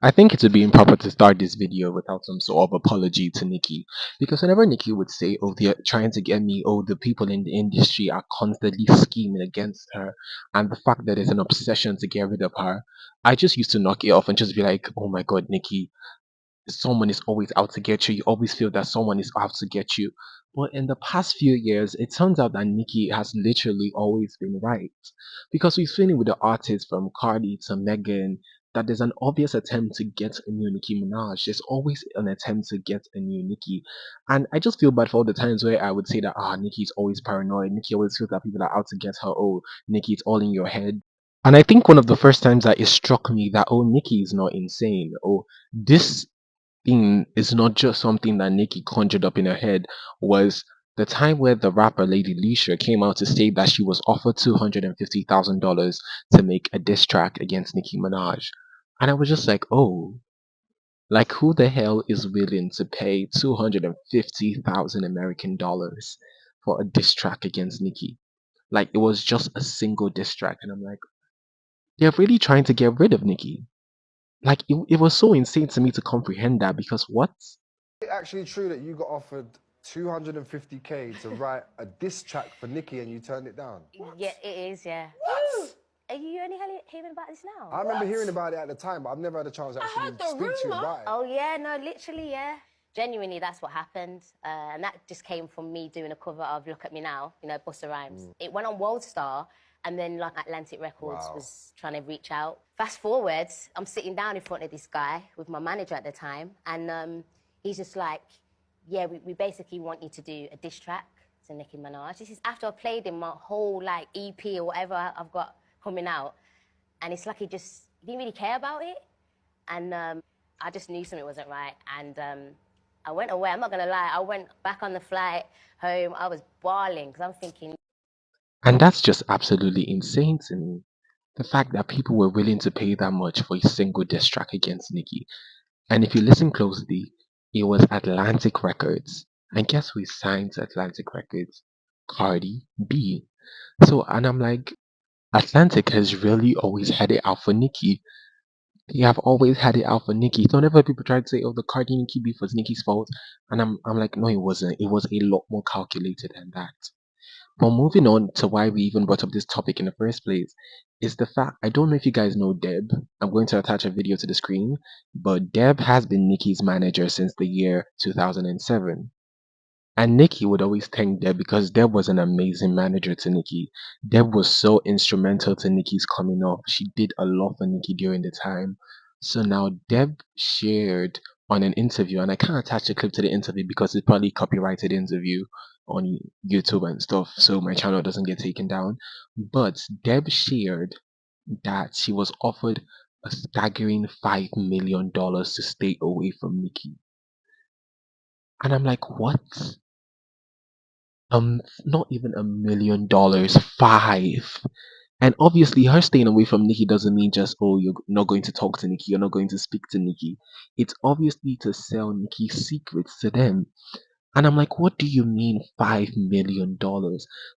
I think it would be improper to start this video without some sort of apology to Nicki. Because whenever Nicki would say, oh, they're trying to get me, oh, the people in the industry are constantly scheming against her, and the fact that there's an obsession to get rid of her, I just used to knock it off and just be like, oh my god, Nicki, someone is always out to get you. You always feel that someone is out to get you. But in the past few years, it turns out that Nicki has literally always been right. Because we've seen it with the artists from Cardi to Megan that there's an obvious attempt to get a new Nicki Minaj. There's always an attempt to get a new Nicki. And I just feel bad for all the times where I would say that, Nicki's always paranoid. Nicki always feels that people are out to get her. Oh, Nicki, it's all in your head. And I think one of the first times that it struck me that, oh, Nicki is not insane. Oh, this thing is not just something that Nicki conjured up in her head was the time where the rapper Lady Leisha came out to state that she was offered $250,000 to make a diss track against Nicki Minaj. And I was just like, oh, like who the hell is willing to pay 250,000 American dollars for a diss track against Nicki? Like it was just a single diss track, and I'm like, they're really trying to get rid of Nicki. Like it was so insane to me to comprehend that because what? Is it actually true that you got offered 250K to write a diss track for Nicki and you turned it down? Yeah, it is, yeah. Are you only hearing about this now? I remember hearing about it at the time, but I've never had a chance to actually speak to you about it. Oh, yeah, no, literally, yeah. Genuinely, that's what happened. And that just came from me doing a cover of Look At Me Now, you know, Busta Rhymes. It went on World Star, and then like Atlantic Records was trying to reach out. Fast forward, I'm sitting down in front of this guy with my manager at the time, and he's just like, yeah, we basically want you to do a diss track to Nicki Minaj. This is after I played him my whole like EP or whatever I've got coming out. And it's like he didn't really care about it. And I just knew something wasn't right. And I went away, I'm not gonna lie, I went back on the flight home, I was bawling, because I'm thinking. And that's just absolutely insane to me. The fact that people were willing to pay that much for a single diss track against Nicki. And if you listen closely, it was Atlantic Records. And guess who signed to Atlantic Records? Cardi B. So, and I'm like, Atlantic has really always had it out for Nicki. They have always had it out for Nicki. So whenever people try to say, "Oh, the Cardi Nicki beef was Nicki's fault," and I'm like, no, it wasn't. It was a lot more calculated than that. But moving on to why we even brought up this topic in the first place is the fact I don't know if you guys know Deb. I'm going to attach a video to the screen, but Deb has been Nicki's manager since the year 2007. And Nicki would always thank Deb because Deb was an amazing manager to Nicki. Deb was so instrumental to Nicki's coming up. She did a lot for Nicki during the time. So now Deb shared on an interview, and I can't attach a clip to the interview because it's probably copyrighted interview on YouTube and stuff, so my channel doesn't get taken down. But Deb shared that she was offered a staggering $5 million to stay away from Nicki. And I'm like, what? Not even $1 million, five. And obviously, her staying away from Nikki doesn't mean just, oh, you're not going to talk to Nikki, you're not going to speak to Nikki. It's obviously to sell Nikki's secrets to them. And I'm like, what do you mean $5 million?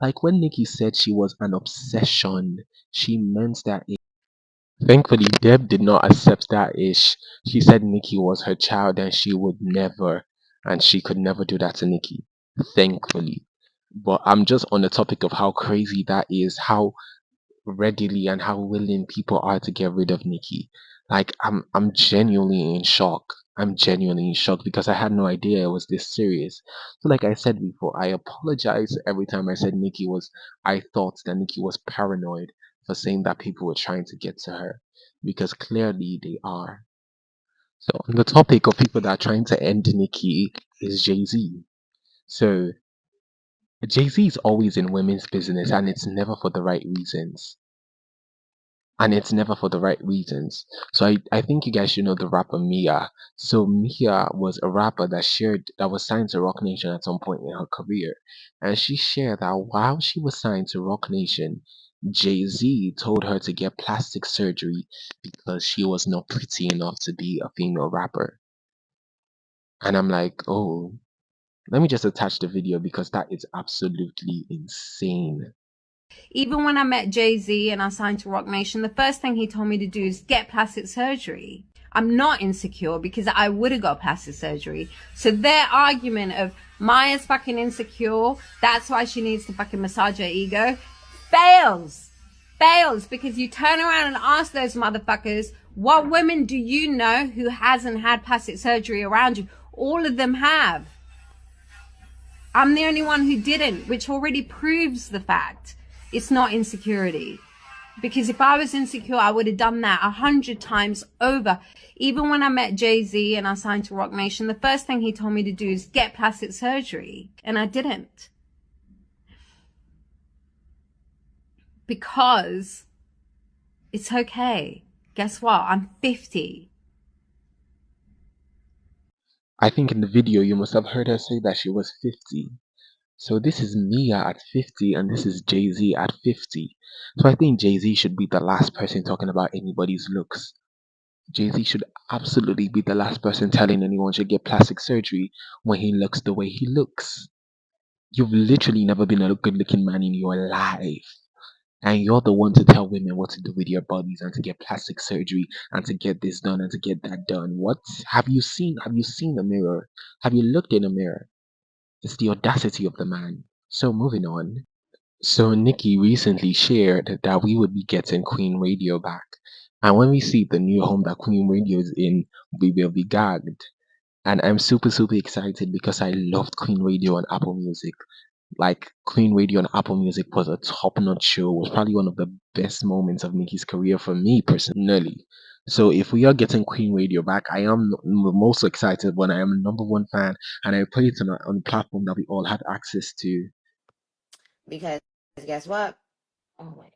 Like when Nikki said she was an obsession, she meant that. Thankfully, Deb did not accept that ish. She said Nikki was her child and she would never, and she could never do that to Nikki. Thankfully. But I'm just on the topic of how crazy that is, how readily and how willing people are to get rid of Nikki. Like I'm genuinely in shock. I'm genuinely in shock because I had no idea it was this serious. So like I said before, I apologize every time I said I thought that Nikki was paranoid for saying that people were trying to get to her because clearly they are. So on the topic of people that are trying to end Nikki is Jay-Z. So Jay-Z is always in women's business and it's never for the right reasons. And it's never for the right reasons. So I think you guys should know the rapper Mia. So Mia was a rapper that was signed to Rock Nation at some point in her career. And she shared that while she was signed to Rock Nation, Jay-Z told her to get plastic surgery because she was not pretty enough to be a female rapper. And I'm like, oh, let me just attach the video because that is absolutely insane. Even when I met Jay-Z and I signed to Rock Nation, the first thing he told me to do is get plastic surgery. I'm not insecure because I would have got plastic surgery. So their argument of Maya's fucking insecure, that's why she needs to fucking massage her ego, fails. Fails because you turn around and ask those motherfuckers, what women do you know who hasn't had plastic surgery around you? All of them have. I'm the only one who didn't, which already proves the fact it's not insecurity. Because if I was insecure, I would have done that 100 times over. Even when I met Jay-Z and I signed to Rock Nation, the first thing he told me to do is get plastic surgery. And I didn't. Because it's okay. Guess what? I'm 50. I think in the video you must have heard her say that she was 50. So this is Mia at 50 and this is Jay-Z at 50. So I think Jay-Z should be the last person talking about anybody's looks. Jay-Z should absolutely be the last person telling anyone should get plastic surgery when he looks the way he looks. You've literally never been a good looking man in your life. And you're the one to tell women what to do with your bodies and to get plastic surgery and to get this done and to get that done. What have you seen? Have you seen the mirror? Have you looked in a mirror? It's the audacity of the man. So moving on. So Nicki recently shared that we would be getting Queen Radio back. And when we see the new home that Queen Radio is in, we will be gagged. And I'm super excited because I loved Queen Radio on Apple Music. Like Queen Radio on Apple Music was a top-notch show. Was probably one of the best moments of Nicki's career for me personally. So if we are getting Queen Radio back, I am most excited when I am a number one fan and I play it on a platform that we all have access to. Because guess what? Oh wait.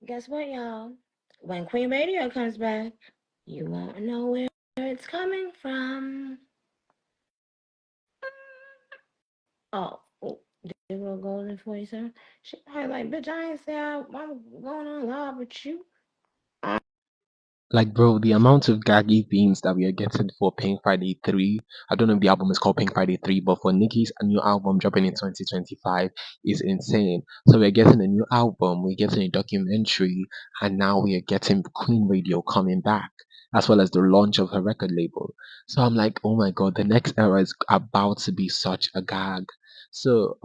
Guess what, y'all? When Queen Radio comes back, you won't know where it's coming from. Oh, Digital Golden 47. She probably like, bitch, I ain't say I'm going on live with you. Like, bro, the amount of gaggy themes that we are getting for Pink Friday 3, I don't know if the album is called Pink Friday 3, but for Nicki's new album dropping in 2025 is insane. So we're getting a new album, we're getting a documentary, and now we are getting Queen Radio coming back, as well as the launch of her record label. So I'm like, oh my god, the next era is about to be such a gag. So,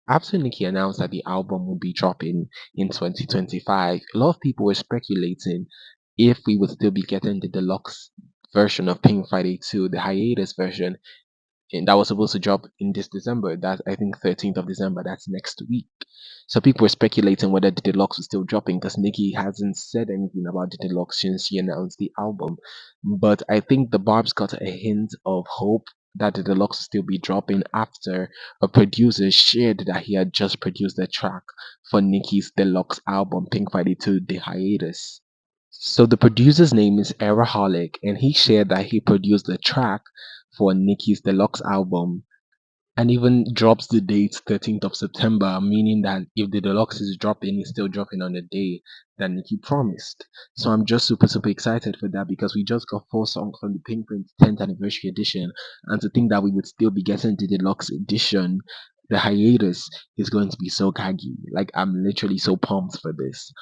after Nicki announced that the album would be dropping in 2025, a lot of people were speculating if we would still be getting the deluxe version of Pink Friday 2, the hiatus version, and that was supposed to drop in this December. That's I think 13th of December. That's next week. So people were speculating whether the deluxe was still dropping because Nicki hasn't said anything about the deluxe since she announced the album. But I think the Barbs got a hint of hope that the deluxe will still be dropping after a producer shared that he had just produced a track for Nicki's deluxe album Pink Friday 2, The Hiatus. So the producer's name is Eraholic, and he shared that he produced the track for Nicki's deluxe album, and even drops the date 13th of September, meaning that if the deluxe is dropping, it's still dropping on the day that Nicki promised. So I'm just super excited for that because we just got 4 songs from the Pink Print 10th anniversary edition, and to think that we would still be getting the deluxe edition, the hiatus, is going to be so gaggy. Like I'm literally so pumped for this.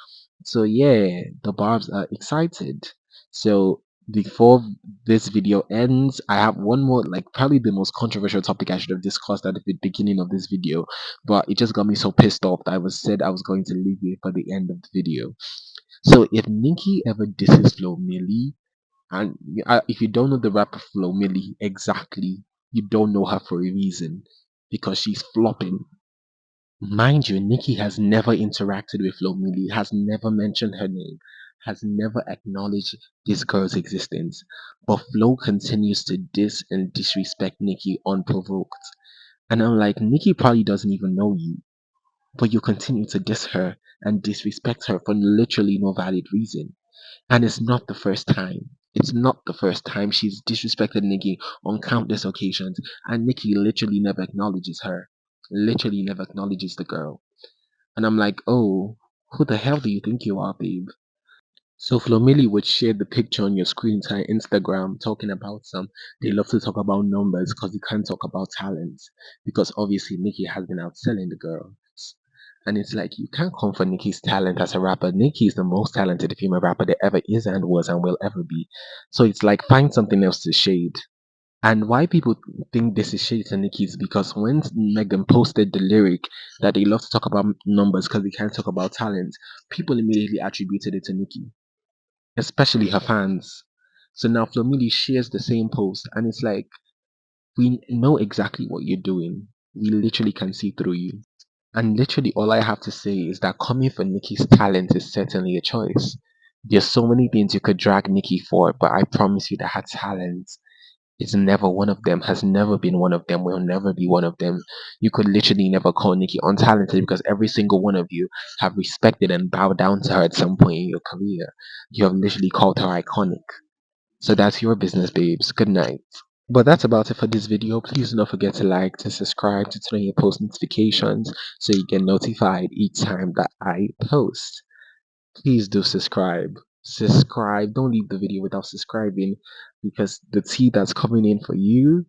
So yeah, the Barbs are excited. So before this video ends, I have one more, like probably the most controversial topic I should have discussed at the beginning of this video, but it just got me so pissed off that I said I was going to leave it for the end of the video. So if Nicki ever disses Flo Milli, and if you don't know the rapper Flo Milli exactly, you don't know her for a reason, because she's flopping. Mind you, Nicki has never interacted with Flo Milli, has never mentioned her name, has never acknowledged this girl's existence. But Flo continues to diss and disrespect Nicki unprovoked. And I'm like, Nicki probably doesn't even know you, but you continue to diss her and disrespect her for literally no valid reason. And it's not the first time. It's not the first time she's disrespected Nicki on countless occasions, and Nicki literally never acknowledges her. Literally never acknowledges the girl. And I'm like, oh, who the hell do you think you are, babe? So Flo Milli would share the picture on your screen to her Instagram talking about they love to talk about numbers because they can't talk about talent. Because obviously Nicki has been outselling the girls. And it's like, you can't come for Nicki's talent as a rapper. Nicki is the most talented female rapper there ever is and was and will ever be. So it's like, find something else to shade. And why people think this is shade to Nicki is because when Megan posted the lyric that they love to talk about numbers because they can't talk about talent, people immediately attributed it to Nicki, especially her fans. So now Flo Milli shares the same post, and it's like, we know exactly what you're doing. We literally can see through you. And literally, all I have to say is that coming for Nicki's talent is certainly a choice. There's so many things you could drag Nicki for, but I promise you that her talent is never one of them, has never been one of them, will never be one of them. You could literally never call Nicki untalented because every single one of you have respected and bowed down to her at some point in your career. You have literally called her iconic. So that's your business, babes. Good night. But that's about it for this video. Please do not forget to like, to subscribe, to turn on your post notifications so you get notified each time that I post. Please do subscribe. Subscribe. Don't leave the video without subscribing because the tea that's coming in for you